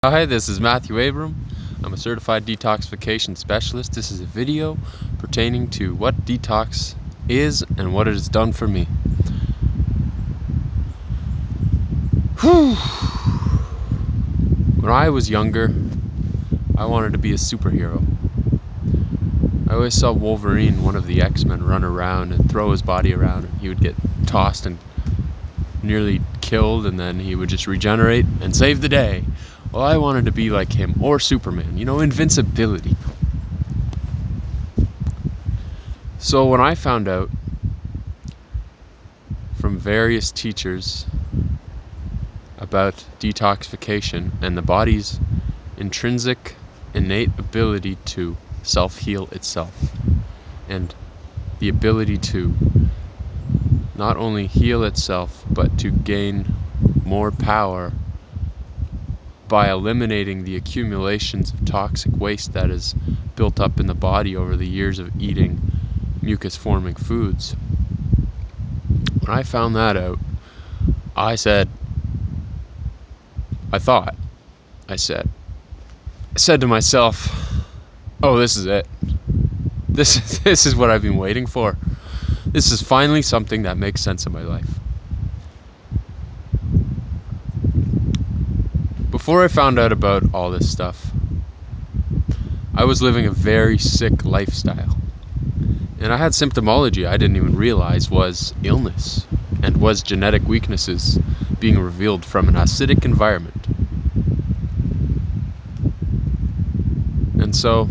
Hi, this is Matthew Abram. I'm a certified detoxification specialist. This is a video pertaining to what detox is and what it has done for me. Whew. When I was younger, I wanted to be a superhero. I always saw Wolverine, one of the X-Men, run around and throw his body around, and he would get tossed and nearly killed, and then he would just regenerate and save the day. Well, I wanted to be like him, or Superman, invincibility. So when I found out from various teachers about detoxification and the body's intrinsic, innate ability to self-heal itself, and the ability to not only heal itself, but to gain more power by eliminating the accumulations of toxic waste that is built up in the body over the years of eating mucus-forming foods. When I found that out, I said to myself, oh, this is it. This is what I've been waiting for. This is finally something that makes sense in my life. Before I found out about all this stuff, I was living a very sick lifestyle. And I had symptomology I didn't even realize was illness and was genetic weaknesses being revealed from an acidic environment. And so,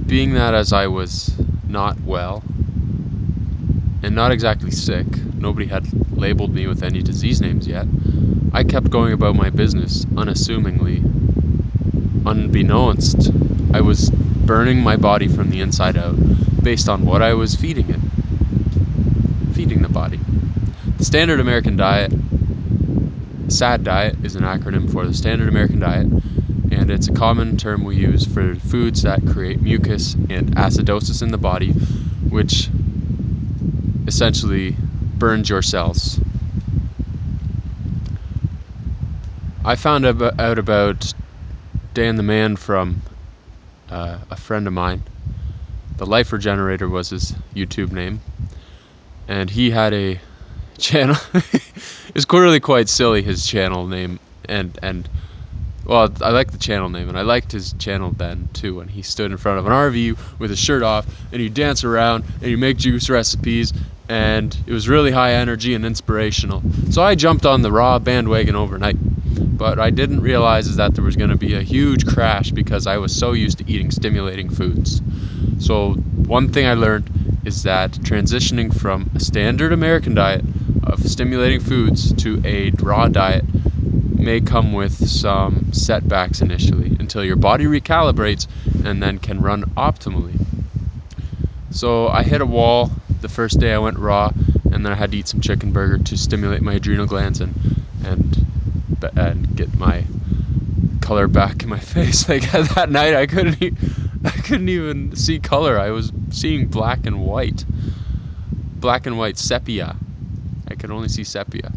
being that as I was not well and not exactly sick, nobody had labeled me with any disease names yet, I kept going about my business unassumingly. Unbeknownst, I was burning my body from the inside out based on what I was feeding it. Feeding the body. The Standard American Diet, SAD diet, is an acronym for the Standard American Diet, and it's a common term we use for foods that create mucus and acidosis in the body, which essentially burns your cells. I found out about Dan the Man from a friend of mine. The Life Regenerator was his YouTube name, and he had a channel. It's really quite silly, his channel name, and well, I like the channel name, and I liked his channel then too, when he stood in front of an RV with his shirt off, and he'd dance around, and he'd make juice recipes, and it was really high energy and inspirational. So I jumped on the raw bandwagon overnight. But I didn't realize is that there was going to be a huge crash because I was so used to eating stimulating foods. So one thing I learned is that transitioning from a standard American diet of stimulating foods to a raw diet may come with some setbacks initially until your body recalibrates and then can run optimally. So I hit a wall the first day I went raw, and then I had to eat some chicken burger to stimulate my adrenal glands and get my color back in my face. Like that night, I couldn't even see color. I was seeing black and white sepia. I could only see sepia.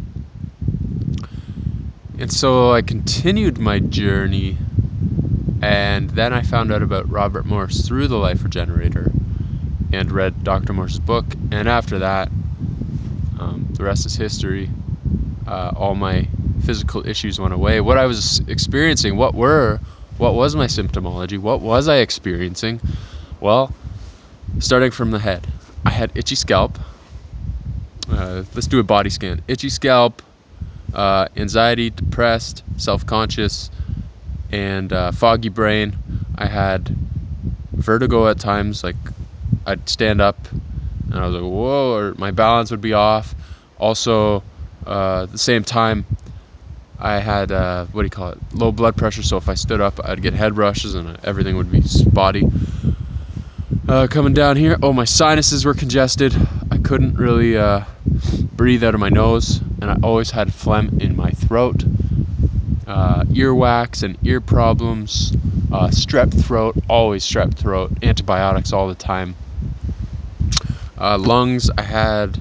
And so I continued my journey, and then I found out about Robert Morse through the Life Regenerator and read Dr. Morse's book, and after that, the rest is history. All my physical issues went away. What I was experiencing, what was my symptomology? What was I experiencing? Well, starting from the head, I had itchy scalp. Let's do a body scan. Itchy scalp, anxiety, depressed, self-conscious, and foggy brain. I had vertigo at times, like I'd stand up and I was like, whoa, or my balance would be off. Also, at the same time, I had, low blood pressure, so if I stood up, I'd get head rushes and everything would be spotty. Coming down here, my sinuses were congested. I couldn't really breathe out of my nose, and I always had phlegm in my throat. Earwax and ear problems, strep throat, always strep throat, antibiotics all the time. Lungs, I had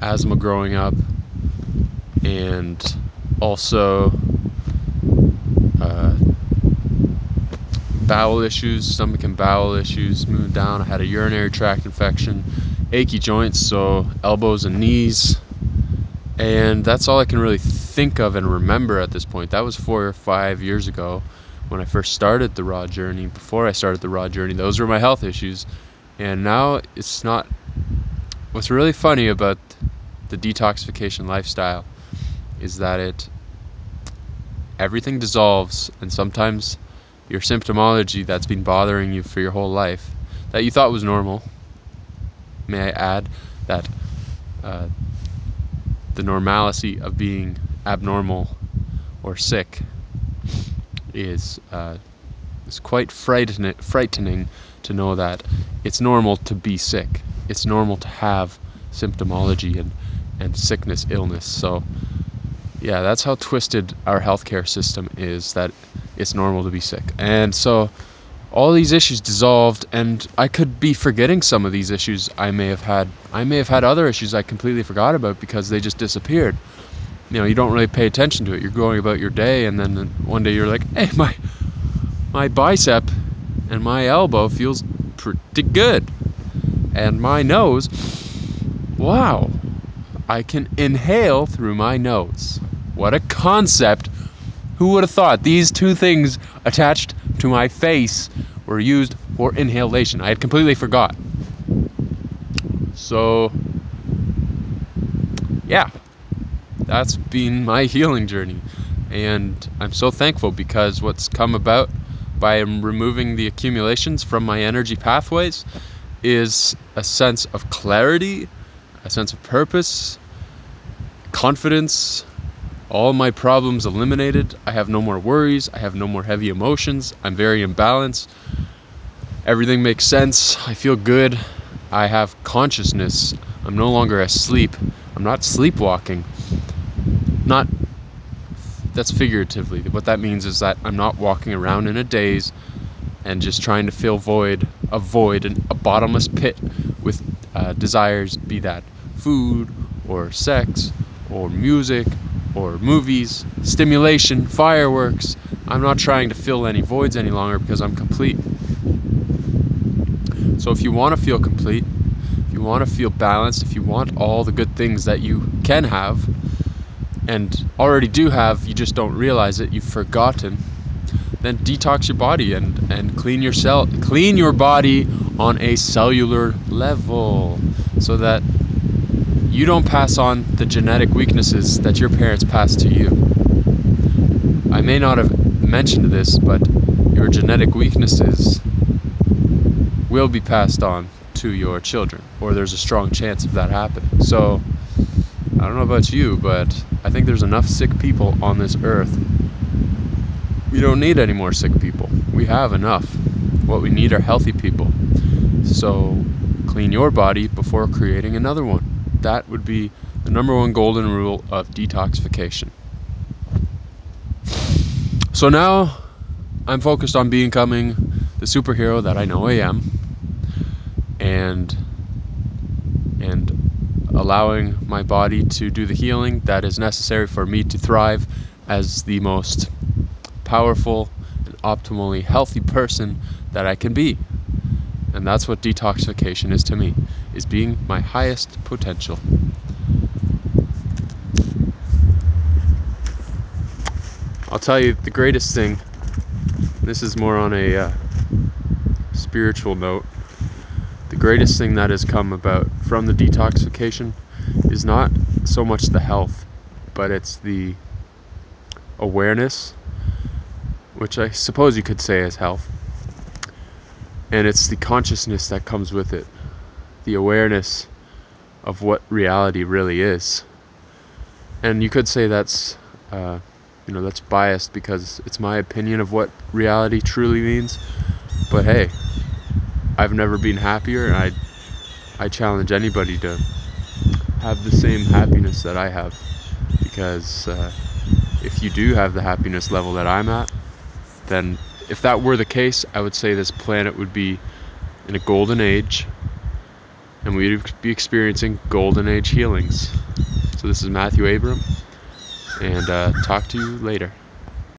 asthma growing up, and also uh, bowel issues, stomach and bowel issues moving down. I had a urinary tract infection, achy joints, so elbows and knees. And that's all I can really think of and remember at this point. That was 4 or 5 years ago when I first started the raw journey. Before I started the raw journey, those were my health issues. And now it's not. What's really funny about the detoxification lifestyle is that everything dissolves, and sometimes your symptomology that's been bothering you for your whole life, that you thought was normal, may I add, that uh, the normalcy of being abnormal or sick is quite frightening to know that it's normal to be sick. It's normal to have symptomology and sickness, illness. So yeah, that's how twisted our healthcare system is, that it's normal to be sick. And so all these issues dissolved, and I could be forgetting some of these issues I may have had. I may have had other issues I completely forgot about because they just disappeared. You know, you don't really pay attention to it. You're going about your day, and then one day you're like, hey, my bicep and my elbow feels pretty good. And my nose, wow, I can inhale through my nose. What a concept. Who would have thought these two things attached to my face were used for inhalation? I had completely forgot. So, yeah, that's been my healing journey. And I'm so thankful because what's come about by removing the accumulations from my energy pathways is a sense of clarity, a sense of purpose, confidence, all my problems eliminated. I have no more worries. I have no more heavy emotions. I'm very in balance. Everything makes sense. I feel good. I have consciousness. I'm no longer asleep. I'm not sleepwalking. Not That's figuratively. What that means is that I'm not walking around in a daze and just trying to fill a void, a bottomless pit with desires, be that food or sex or music or movies, stimulation, fireworks. I'm not trying to fill any voids any longer because I'm complete. So if you want to feel complete, if you want to feel balanced, if you want all the good things that you can have and already do have, you just don't realize it, you've forgotten, then detox your body and clean your body on a cellular level so that you don't pass on the genetic weaknesses that your parents passed to you. I may not have mentioned this, but your genetic weaknesses will be passed on to your children, or there's a strong chance of that happening. So, I don't know about you, but I think there's enough sick people on this earth. We don't need any more sick people. We have enough. What we need are healthy people. So, clean your body before creating another one. That would be the number one golden rule of detoxification. So now, I'm focused on becoming the superhero that I know I am, and allowing my body to do the healing that is necessary for me to thrive as the most powerful and optimally healthy person that I can be. And that's what detoxification is to me, is being my highest potential. I'll tell you the greatest thing, this is more on a spiritual note, the greatest thing that has come about from the detoxification is not so much the health, but it's the awareness, which I suppose you could say is health, and it's the consciousness that comes with it, the awareness of what reality really is. And you could say that's that's biased because it's my opinion of what reality truly means, but hey, I've never been happier, and I challenge anybody to have the same happiness that I have, because if you do have the happiness level that I'm at, then if that were the case, I would say this planet would be in a golden age, and we'd be experiencing golden age healings. So this is Matthew Abram, and talk to you later.